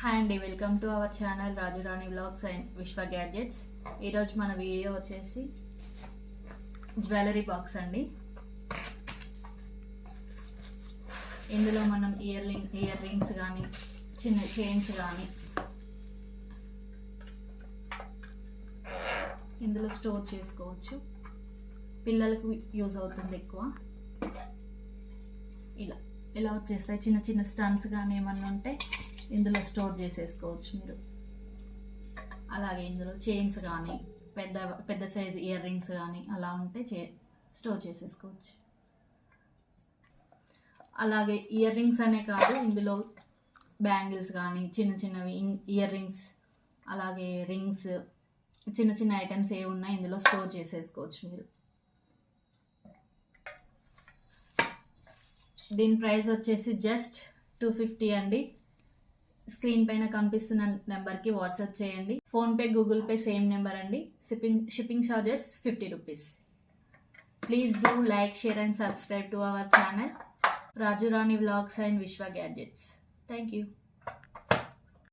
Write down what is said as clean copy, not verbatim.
Hi అండి, welcome to our channel Raju Rani vlogs and Vishwa gadgets. ఈరోజు మన వీడియో వచ్చేసి జ్యువెలరీ బాక్స్ అండి. ఇందులో మనం ఇయర్ రింగ్స్ కానీ చిన్న చైన్స్ కానీ ఇందులో స్టోర్ చేసుకోవచ్చు. పిల్లలకు యూజ్ అవుతుంది ఎక్కువ. ఇలా వచ్చేస్తాయి. చిన్న చిన్న స్టన్స్ కానీ ఏమన్నా ఉంటే ఇందులో స్టోర్ చేసేసుకోవచ్చు మీరు. అలాగే ఇందులో చైన్స్ కానీ పెద్ద సైజ్ ఇయర్ రింగ్స్ కానీ అలా ఉంటే స్టోర్ చేసేసుకోవచ్చు. అలాగే ఇయర్ రింగ్స్ అనే కాదు, ఇందులో బ్యాంగిల్స్ కానీ చిన్న చిన్నవి ఇయర్ రింగ్స్, అలాగే రింగ్స్, చిన్న చిన్న ఐటమ్స్ ఏ ఉన్నాయి ఇందులో స్టోర్ చేసేసుకోవచ్చు మీరు. దీని ప్రైస్ వచ్చేసి జస్ట్ 250 అండి. స్క్రీన్ పైన కనిపిస్తున్న నెంబర్కి వాట్సాప్ చేయండి. PhonePe, Google Pay same number అండి. Shipping charges 50 rupees. Please do like, share and subscribe to our channel Raju Rani vlogs and Vishwa gadgets. Thank you.